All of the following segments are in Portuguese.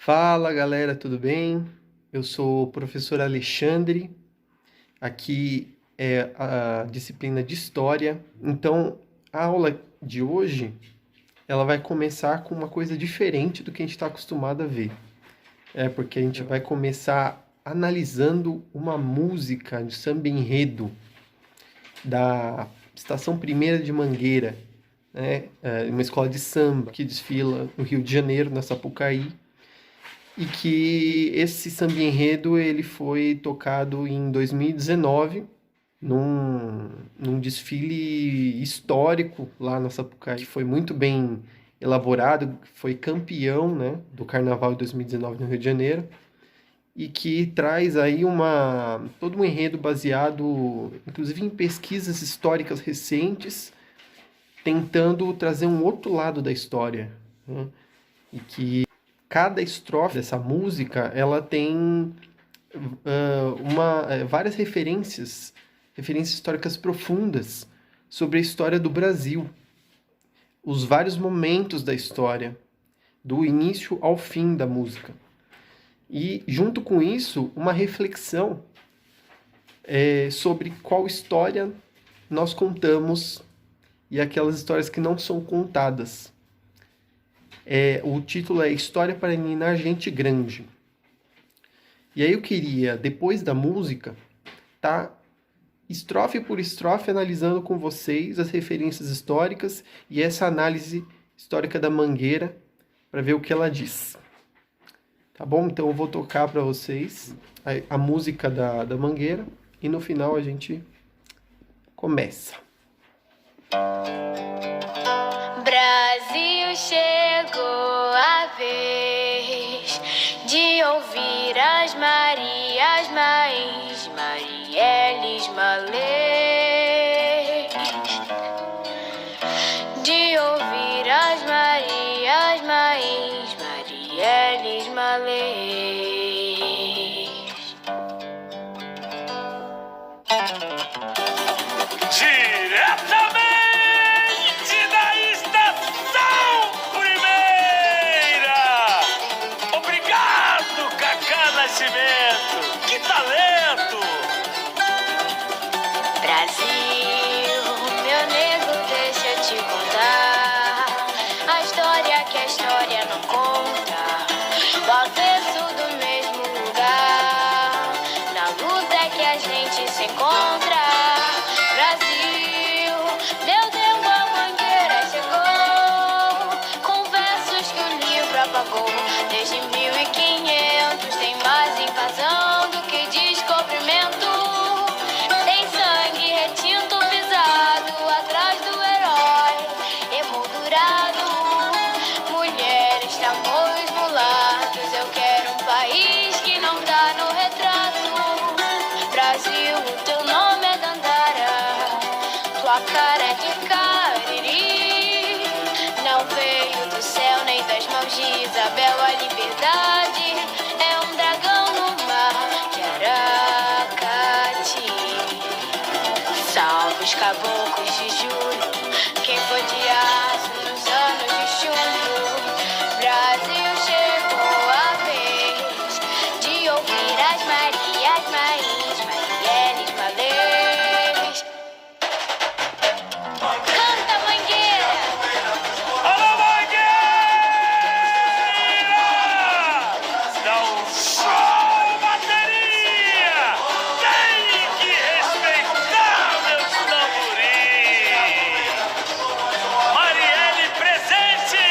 Fala galera, tudo bem? Eu sou o professor Alexandre, aqui é a disciplina de História. Então, a aula de hoje, ela vai começar com uma coisa diferente do que a gente está acostumado a ver. Porque a gente vai começar analisando uma música de samba enredo da Estação Primeira de Mangueira, né? Uma escola de samba que desfila no Rio de Janeiro, na Sapucaí. E que esse samba enredo ele foi tocado em 2019 num desfile histórico lá na Sapucaí, que foi muito bem elaborado, foi campeão, né, do Carnaval de 2019 no Rio de Janeiro, e que traz aí todo um enredo baseado, inclusive, em pesquisas históricas recentes, tentando trazer um outro lado da história, né? E que cada estrofe dessa música ela tem várias referências históricas profundas sobre a história do Brasil, os vários momentos da história, do início ao fim da música. E, junto com isso, uma reflexão sobre qual história nós contamos e aquelas histórias que não são contadas. O título é História para Ninar Gente Grande. E aí eu queria, depois da música, tá estrofe por estrofe analisando com vocês as referências históricas e essa análise histórica da Mangueira para ver o que ela diz. Tá bom? Então eu vou tocar para vocês a música da Mangueira e no final a gente começa. Brasil, chegou a vez de ouvir as Marias, Mães, Marielles, Malês, de ouvir as Marias, Mães, Marielles, Malês. Diretamente da Estação Primeira! Obrigado, Cacá Nascimento! Que talento! Brasil, meu nego, deixa eu te contar a história que a história não conta, o avesso do mesmo lugar, na luta é que a gente se encontra. Brasil, meu Deus, a Mangueira chegou, com versos que o livro apagou. Desde 1500 tem mais invasão do que descobrimento. Tem sangue retinto pisado atrás do herói emoldurado. Mulheres, tambores, mulatos. Eu quero um país que não tá no retrato. Brasil, o teu nome é Dandara, tua cara é de Cariri. Não veio do céu nem das mãos de Isabel. A liberdade é um dragão no mar de Aracati. Salve os caboclos de julho, quem foi de aço nos anos de chumbo. Brasil, chegou a vez de ouvir as Marias, Mães, Marielles, Malês. Canta, Mangueira! Alô, Mangueira! Dá um show, bateria! Tem que respeitar meus tamborins! Marielle presente!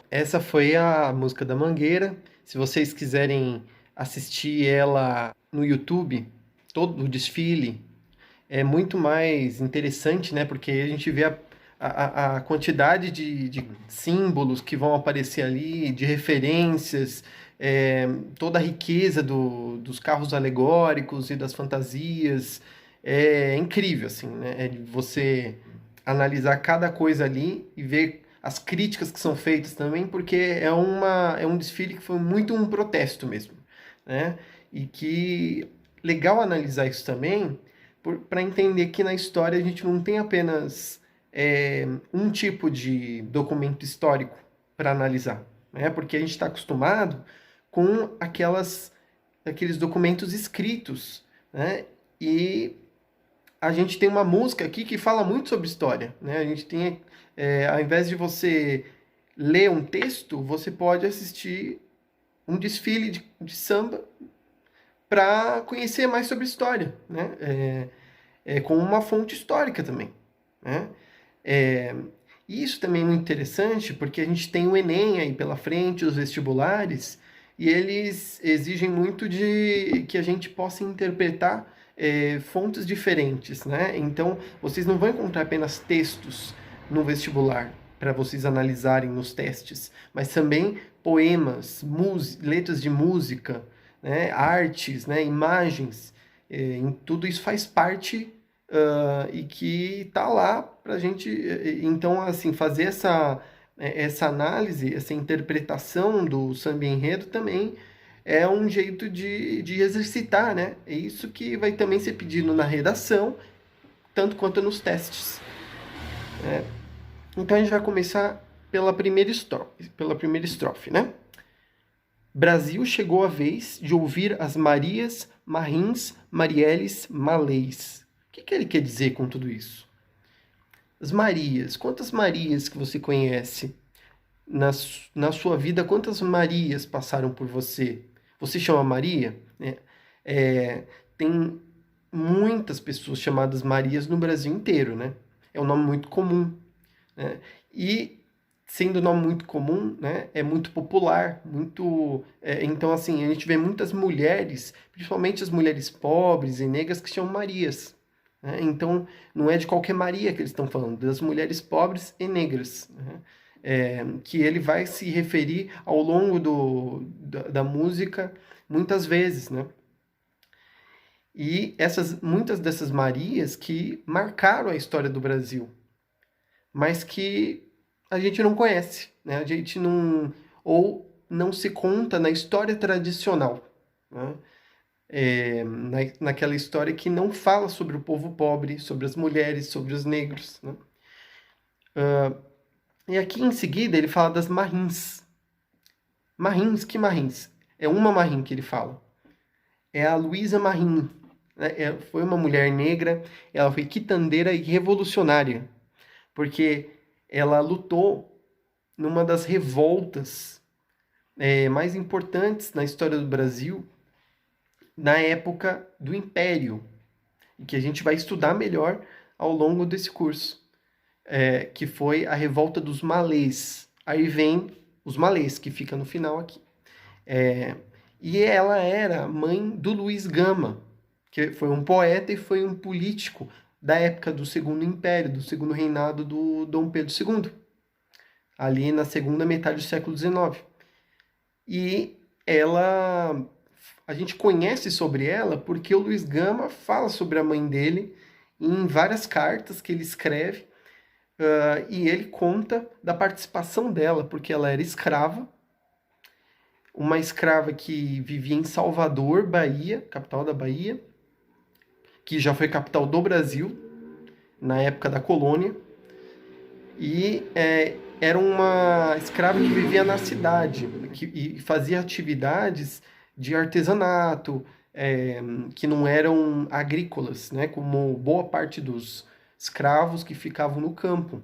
Essa foi a música da Mangueira. Se vocês quiserem assistir ela no YouTube, todo o desfile, é muito mais interessante, né? Porque a gente vê a quantidade de símbolos que vão aparecer ali, de referências, toda a riqueza dos carros alegóricos e das fantasias. É incrível, assim, né? É de você analisar cada coisa ali e ver as críticas que são feitas também, porque é um desfile que foi muito um protesto mesmo, né? E que legal analisar isso também, para entender que na história a gente não tem apenas um tipo de documento histórico para analisar, né? Porque a gente está acostumado com aqueles documentos escritos, né? E a gente tem uma música aqui que fala muito sobre história, né? A gente tem, ao invés de você ler um texto, você pode assistir um desfile de samba para conhecer mais sobre história, né? Com uma fonte histórica também, né? E isso também é muito interessante porque a gente tem o Enem aí pela frente, os vestibulares, e eles exigem muito de que a gente possa interpretar fontes diferentes, né? Então, vocês não vão encontrar apenas textos no vestibular para vocês analisarem nos testes, mas também poemas, letras de música, né? Artes, né? Imagens, tudo isso faz parte e que está lá para a gente, então, assim, fazer essa análise, essa interpretação do samba enredo também é um jeito de exercitar, né? É isso que vai também ser pedido na redação, tanto quanto nos testes. Então a gente vai começar pela primeira estrofe, né? Brasil chegou a vez de ouvir as Marias, Marins, Marielles, Malês. O que ele quer dizer com tudo isso? As Marias, quantas Marias que você conhece? Na sua vida, quantas Marias passaram por você? Você chama Maria? Tem muitas pessoas chamadas Marias no Brasil inteiro, né? É um nome muito comum, né? E, sendo um nome muito comum, né, é muito popular, então, assim, a gente vê muitas mulheres, principalmente as mulheres pobres e negras, que chamam Marias, né? Então, não é de qualquer Maria que eles estão falando, das mulheres pobres e negras, né? Que ele vai se referir ao longo da música muitas vezes, né? E muitas dessas Marias que marcaram a história do Brasil, mas que a gente não conhece, né? A gente não se conta na história tradicional, né? Naquela história que não fala sobre o povo pobre, sobre as mulheres, sobre os negros, né? E aqui em seguida ele fala das Marins. Marins, que Marins? É uma Marim que ele fala. É a Luísa Marim, né? Foi uma mulher negra, ela foi quitandeira e revolucionária, porque ela lutou numa das revoltas mais importantes na história do Brasil, na época do Império, e que a gente vai estudar melhor ao longo desse curso, que foi a revolta dos Malês. Aí vem os Malês, que fica no final aqui. E ela era mãe do Luiz Gama, que foi um poeta e foi um político da época do Segundo Império, do Segundo Reinado do Dom Pedro II, ali na segunda metade do século XIX. E a gente conhece sobre ela porque o Luiz Gama fala sobre a mãe dele em várias cartas que ele escreve, e ele conta da participação dela, porque ela era escrava, uma escrava que vivia em Salvador, Bahia, capital da Bahia, que já foi capital do Brasil, na época da colônia, e era uma escrava que vivia na cidade, e fazia atividades de artesanato, que não eram agrícolas, né, como boa parte dos escravos que ficavam no campo,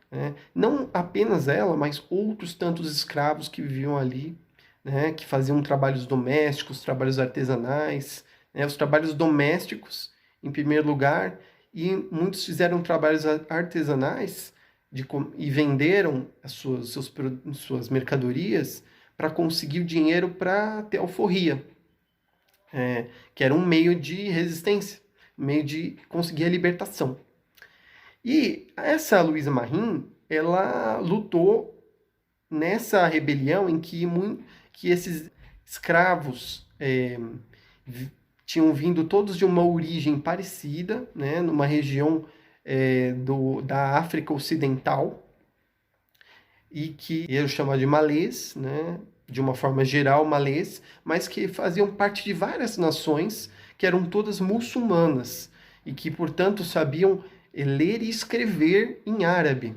né? Não apenas ela, mas outros tantos escravos que viviam ali, né, que faziam trabalhos domésticos, trabalhos artesanais, né, os trabalhos domésticos, em primeiro lugar, e muitos fizeram trabalhos artesanais e venderam suas mercadorias para conseguir o dinheiro para ter alforria, que era um meio de resistência, um meio de conseguir a libertação. E essa Luísa Marim, ela lutou nessa rebelião em que esses escravos tinham vindo todos de uma origem parecida, né, numa região da África Ocidental, e que eu chamo de malês, né, de uma forma geral malês, mas que faziam parte de várias nações que eram todas muçulmanas e que, portanto, sabiam ler e escrever em árabe.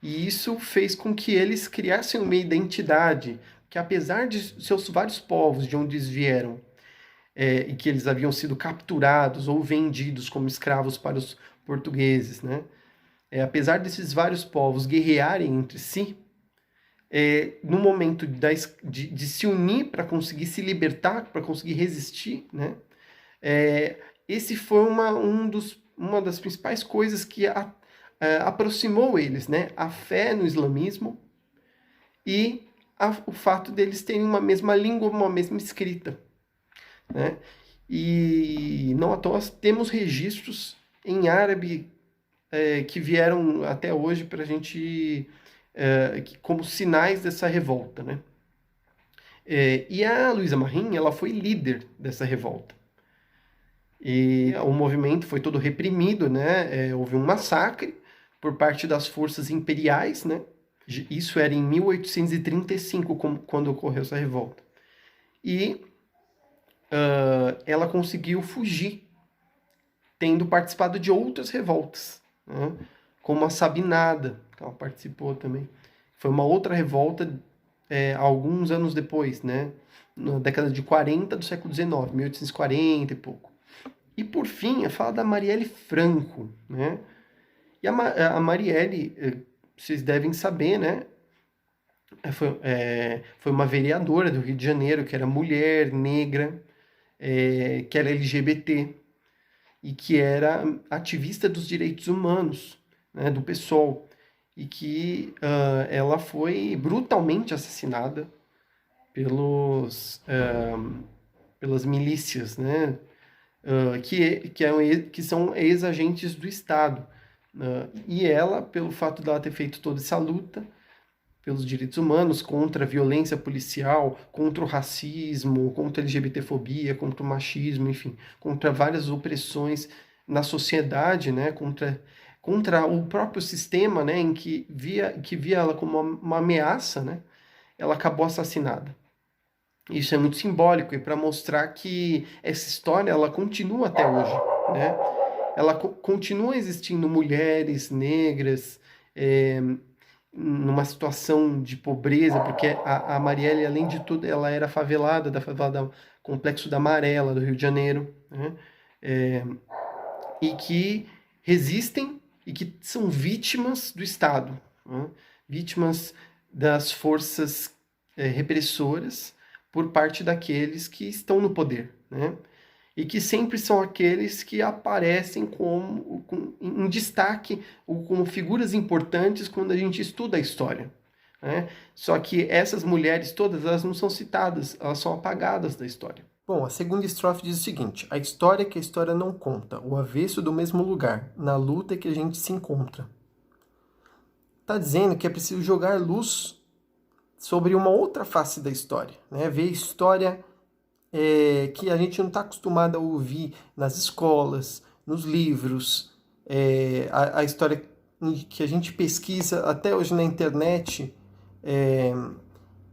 E isso fez com que eles criassem uma identidade que, apesar de seus vários povos de onde eles vieram, e que eles haviam sido capturados ou vendidos como escravos para os portugueses, né? Apesar desses vários povos guerrearem entre si, no momento de se unir para conseguir se libertar, para conseguir resistir, né? Esse foi uma das principais coisas que aproximou eles, né? A fé no islamismo e o fato deles terem uma mesma língua, uma mesma escrita, né? E não à toa temos registros em árabe que vieram até hoje para a gente como sinais dessa revolta, né? E a Luísa Marim, ela foi líder dessa revolta. E o movimento foi todo reprimido, né? Houve um massacre por parte das forças imperiais, né? Isso era em 1835, quando ocorreu essa revolta. E ela conseguiu fugir, tendo participado de outras revoltas, né? Como a Sabinada, que ela participou também. Foi uma outra revolta alguns anos depois, né? Na década de 40 do século XIX, 1840 e pouco. E, por fim, fala da Marielle Franco, né? E a Marielle, vocês devem saber, né? Foi uma vereadora do Rio de Janeiro, que era mulher, negra, que era LGBT, e que era ativista dos direitos humanos, né, do PSOL, e que ela foi brutalmente assassinada pelas milícias, né? Que são ex-agentes do Estado. E ela, pelo fato de ela ter feito toda essa luta pelos direitos humanos, contra a violência policial, contra o racismo, contra a LGBTfobia, contra o machismo, enfim, contra várias opressões na sociedade, né, contra o próprio sistema, né, em que via ela como uma ameaça, né, ela acabou assassinada. Isso é muito simbólico e para mostrar que essa história ela continua até hoje, né? Ela continua existindo mulheres negras numa situação de pobreza, porque a Marielle, além de tudo, ela era favelada, da favela Complexo da Amarela, do Rio de Janeiro, né? E que resistem e que são vítimas do Estado, né? Vítimas das forças repressoras, por parte daqueles que estão no poder, né? E que sempre são aqueles que aparecem em destaque, ou como figuras importantes quando a gente estuda a história, né? Só que essas mulheres todas, elas não são citadas, elas são apagadas da história. Bom, a segunda estrofe diz o seguinte: a história que a história não conta, o avesso do mesmo lugar, na luta que a gente se encontra. Está dizendo que é preciso jogar luz sobre uma outra face da história, né? Ver a história que a gente não está acostumado a ouvir nas escolas, nos livros, a história que a gente pesquisa até hoje na internet,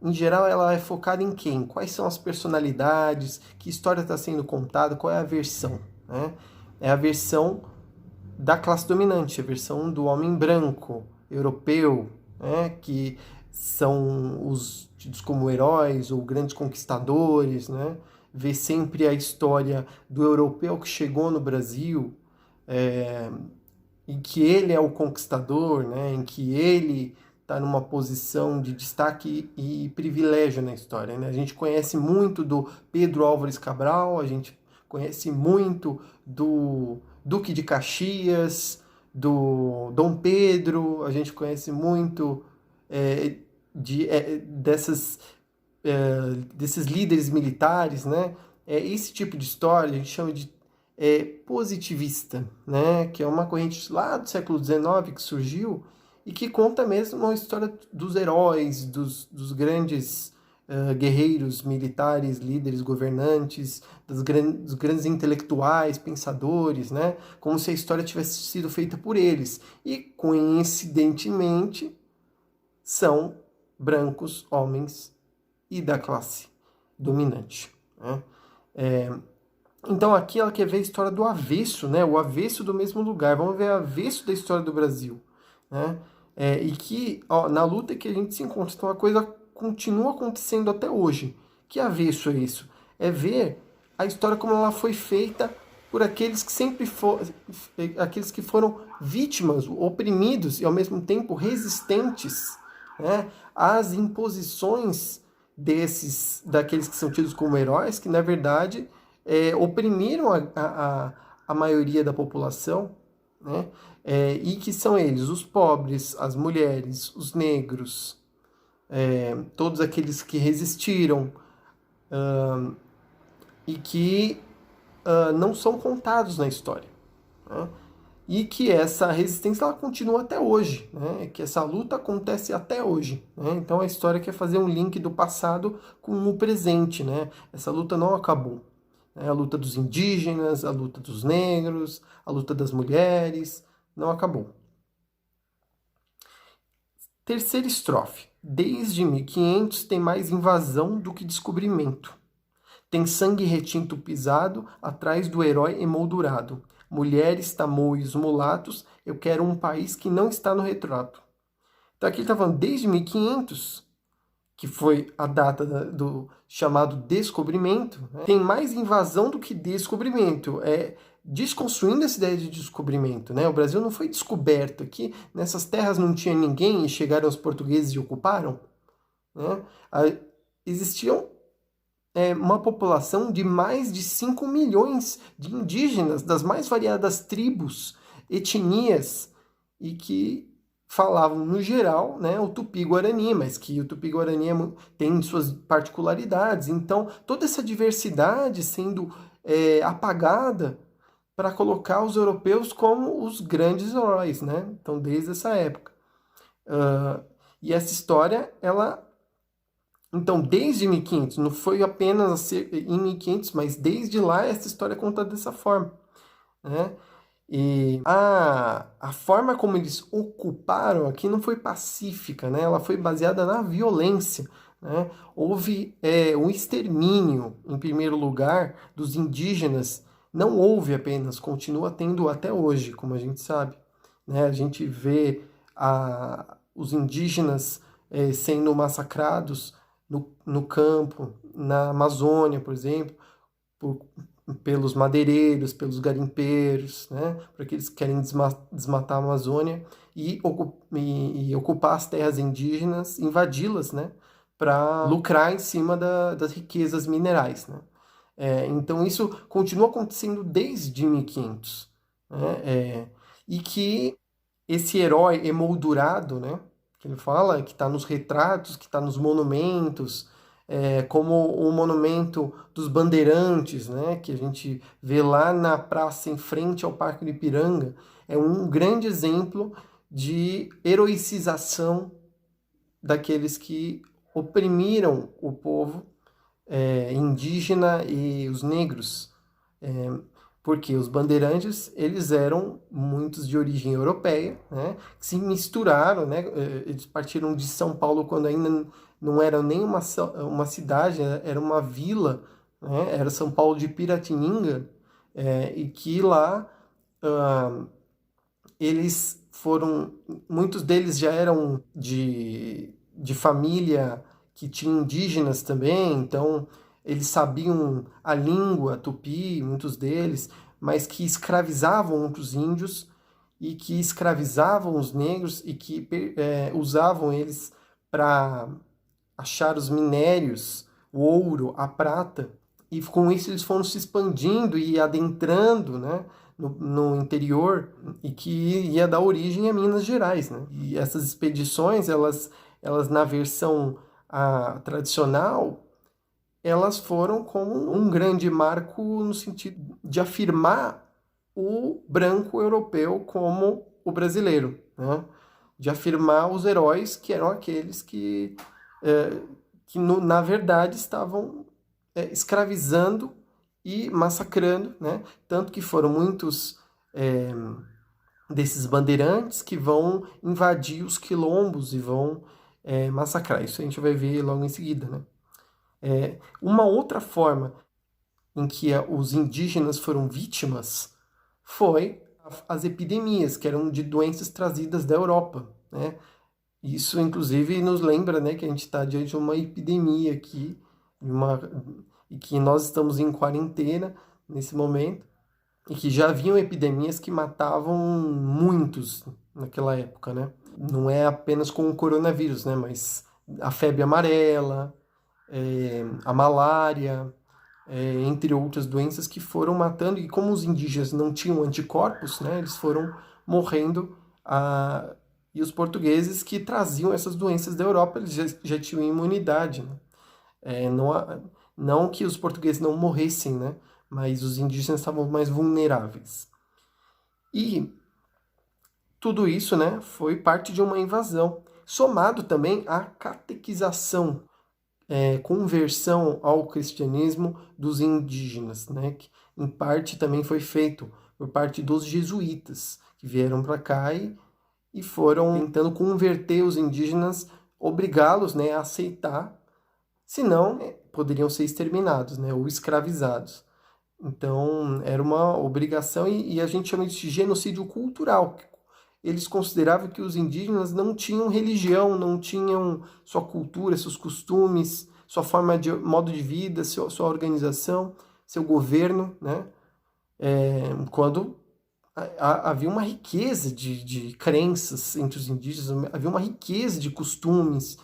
em geral ela é focada em quem? Quais são as personalidades, que história está sendo contada, qual é a versão, né? É a versão da classe dominante, a versão do homem branco, europeu, né? Que são os tidos como heróis ou grandes conquistadores, né? Vê sempre a história do europeu que chegou no Brasil, em que ele é o conquistador, né? Em que ele está numa posição de destaque e privilégio na história, né? A gente conhece muito do Pedro Álvares Cabral, a gente conhece muito do Duque de Caxias, do Dom Pedro, a gente conhece muito desses líderes militares, né? Esse tipo de história a gente chama de positivista, né? Que é uma corrente lá do século XIX que surgiu e que conta mesmo uma história dos heróis, dos grandes guerreiros militares, líderes, governantes, dos grandes intelectuais, pensadores, né? Como se a história tivesse sido feita por eles. E, coincidentemente, são brancos, homens e da classe dominante, né? Então aqui ela quer ver a história do avesso, né? O avesso do mesmo lugar. Vamos ver o avesso da história do Brasil, né? E que ó, na luta que a gente se encontra, então a coisa continua acontecendo até hoje. Que avesso é isso? É ver a história como ela foi feita por aqueles que sempre foram, aqueles que foram vítimas, oprimidos e ao mesmo tempo resistentes, né, às imposições daqueles que são tidos como heróis, que na verdade oprimiram a maioria da população, né? E que são eles, os pobres, as mulheres, os negros, todos aqueles que resistiram e que não são contados na história, né? E que essa resistência ela continua até hoje, né? Que essa luta acontece até hoje, né? Então a história quer fazer um link do passado com o presente, né? Essa luta não acabou. A luta dos indígenas, a luta dos negros, a luta das mulheres, não acabou. Terceira estrofe. Desde 1500 tem mais invasão do que descobrimento. Tem sangue retinto pisado atrás do herói emoldurado. Mulheres, tamoios, mulatos, eu quero um país que não está no retrato. Então aqui ele está falando desde 1500, que foi a data do chamado descobrimento, né? Tem mais invasão do que descobrimento. Desconstruindo essa ideia de descobrimento, né? O Brasil não foi descoberto aqui, nessas terras não tinha ninguém e chegaram os portugueses e ocuparam, né? Existiam uma população de mais de 5 milhões de indígenas das mais variadas tribos, etnias, e que falavam, no geral, né, o Tupi-Guarani, mas que o Tupi-Guarani tem suas particularidades. Então, toda essa diversidade sendo apagada para colocar os europeus como os grandes heróis, né? Então, desde essa época. E essa história, ela... Então, desde 1500, não foi apenas em 1500, mas desde lá essa história é contada dessa forma, né? E a forma como eles ocuparam aqui não foi pacífica, né? Ela foi baseada na violência, né? Houve um extermínio, em primeiro lugar, dos indígenas. Não houve apenas, continua tendo até hoje, como a gente sabe, né? A gente vê os indígenas sendo massacrados no campo, na Amazônia, por exemplo, pelos madeireiros, pelos garimpeiros, né, por aqueles que querem desmatar a Amazônia e ocupar as terras indígenas, invadi-las, né, para lucrar em cima das riquezas minerais, né. Então isso continua acontecendo desde 1500, né, e que esse herói emoldurado, né, que ele fala, que está nos retratos, que está nos monumentos, como o monumento dos bandeirantes, né, que a gente vê lá na praça em frente ao Parque do Ipiranga, é um grande exemplo de heroicização daqueles que oprimiram o povo indígena e os negros. Porque os bandeirantes, eles eram muitos de origem europeia, né, que se misturaram, né, eles partiram de São Paulo quando ainda não era nem uma cidade, era uma vila, né, era São Paulo de Piratininga, e que lá eles foram, muitos deles já eram de família que tinha indígenas também, então eles sabiam a língua tupi, muitos deles, mas que escravizavam outros índios e que escravizavam os negros e que usavam eles para achar os minérios, o ouro, a prata, e com isso eles foram se expandindo e adentrando, né, no interior, e que ia dar origem a Minas Gerais, né? E essas expedições, elas na versão tradicional, elas foram como um grande marco no sentido de afirmar o branco europeu como o brasileiro, né? De afirmar os heróis que eram aqueles que na verdade estavam escravizando e massacrando, né? Tanto que foram muitos desses bandeirantes que vão invadir os quilombos e vão massacrar. Isso a gente vai ver logo em seguida, né? Uma outra forma em que os indígenas foram vítimas foi as epidemias, que eram de doenças trazidas da Europa, né? Isso, inclusive, nos lembra, né, que a gente está diante de uma epidemia aqui, e que nós estamos em quarentena nesse momento, e que já haviam epidemias que matavam muitos naquela época, né? Não é apenas com o coronavírus, né, mas a febre amarela, a malária, entre outras doenças que foram matando, e como os indígenas não tinham anticorpos, né, eles foram morrendo, e os portugueses que traziam essas doenças da Europa, eles já tinham imunidade, né? Não que os portugueses não morressem, né, mas os indígenas estavam mais vulneráveis. E tudo isso, né, foi parte de uma invasão, somado também à catequização, conversão ao cristianismo dos indígenas, né, que em parte também foi feito por parte dos jesuítas, que vieram para cá e foram tentando converter os indígenas, obrigá-los, né, a aceitar, senão poderiam ser exterminados, né, ou escravizados. Então era uma obrigação, e a gente chama isso de genocídio cultural. Eles consideravam que os indígenas não tinham religião, não tinham sua cultura, seus costumes, sua forma de modo de vida, sua organização, seu governo, né? Quando havia uma riqueza de crenças entre os indígenas, havia uma riqueza de costumes,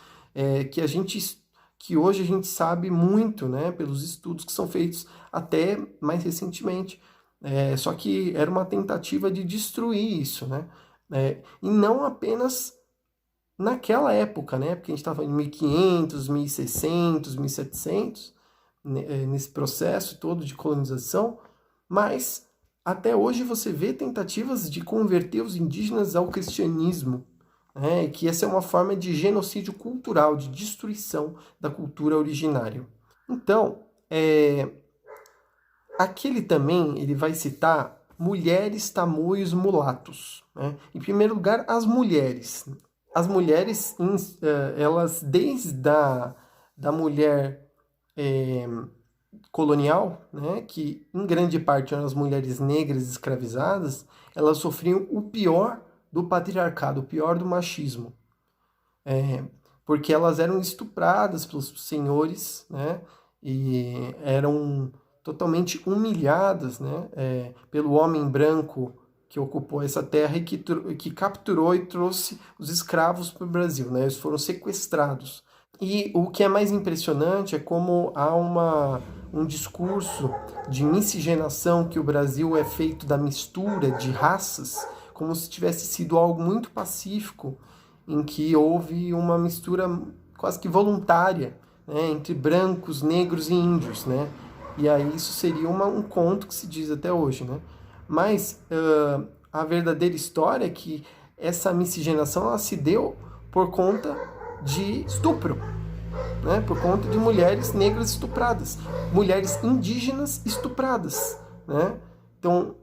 que hoje a gente sabe muito, né, pelos estudos que são feitos até mais recentemente. Só que era uma tentativa de destruir isso, né? E não apenas naquela época, né? Porque a gente estava em 1500, 1600, 1700, né, nesse processo todo de colonização, mas até hoje você vê tentativas de converter os indígenas ao cristianismo, né? Que essa é uma forma de genocídio cultural, de destruição da cultura originária. Então, aqui ele também ele vai citar mulheres, tamoios, mulatos, né? Em primeiro lugar, as mulheres. As mulheres, elas desde da mulher colonial, né, que em grande parte eram as mulheres negras escravizadas, elas sofriam o pior do patriarcado, o pior do machismo. Porque elas eram estupradas pelos senhores, né, e eram totalmente humilhadas, né, pelo homem branco que ocupou essa terra e que capturou e trouxe os escravos para o Brasil, né, eles foram sequestrados. E o que é mais impressionante é como há um discurso de miscigenação, que o Brasil é feito da mistura de raças, como se tivesse sido algo muito pacífico, em que houve uma mistura quase que voluntária, né, entre brancos, negros e índios, né? E aí isso seria um conto que se diz até hoje, né? Mas a verdadeira história é que essa miscigenação ela se deu por conta de estupro, né? Por conta de mulheres negras estupradas, mulheres indígenas estupradas, né? Então,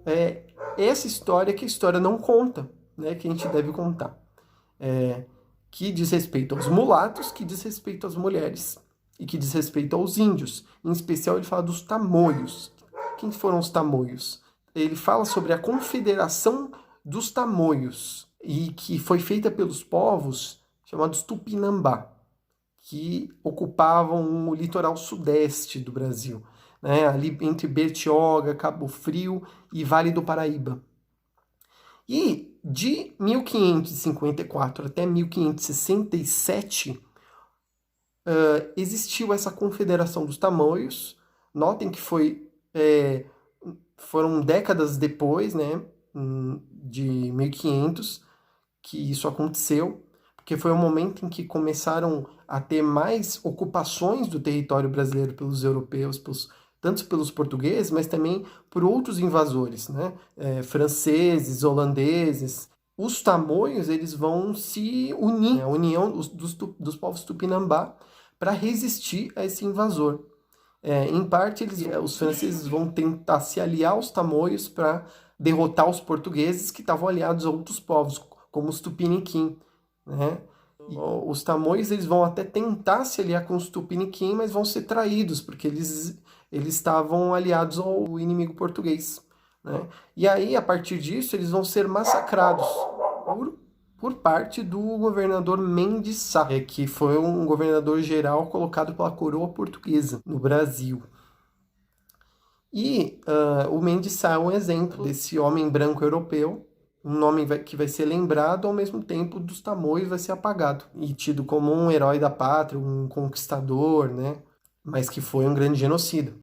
essa história que a história não conta, né? Que a gente deve contar. Que diz respeito aos mulatos, que diz respeito às mulheres e que diz respeito aos índios. Em especial, ele fala dos tamoios. Quem foram os tamoios? Ele fala sobre a confederação dos tamoios, e que foi feita pelos povos chamados Tupinambá, que ocupavam o litoral sudeste do Brasil, né? Ali entre Bertioga, Cabo Frio e Vale do Paraíba. E de 1554 até 1567, existiu essa confederação dos tamoios. Notem que foram décadas depois, né, de 1500, que isso aconteceu, porque foi o momento em que começaram a ter mais ocupações do território brasileiro pelos europeus, tanto pelos portugueses, mas também por outros invasores, né, franceses, holandeses. Os tamoios eles vão se unir, né, a união dos povos tupinambá, para resistir a esse invasor. Em parte, os franceses vão tentar se aliar aos tamoios para derrotar os portugueses que estavam aliados a outros povos, como os tupiniquim, né? E os tamoios eles vão até tentar se aliar com os tupiniquim, mas vão ser traídos, porque eles eles estavam aliados ao inimigo português, né? E aí, a partir disso, eles vão ser massacrados por parte do governador Mendes Sá, que foi um governador geral colocado pela coroa portuguesa no Brasil. E o Mendes Sá é um exemplo desse homem branco europeu, um nome que vai ser lembrado, ao mesmo tempo dos Tamoios vai ser apagado e tido como um herói da pátria, um conquistador, né? Mas que foi um grande genocida.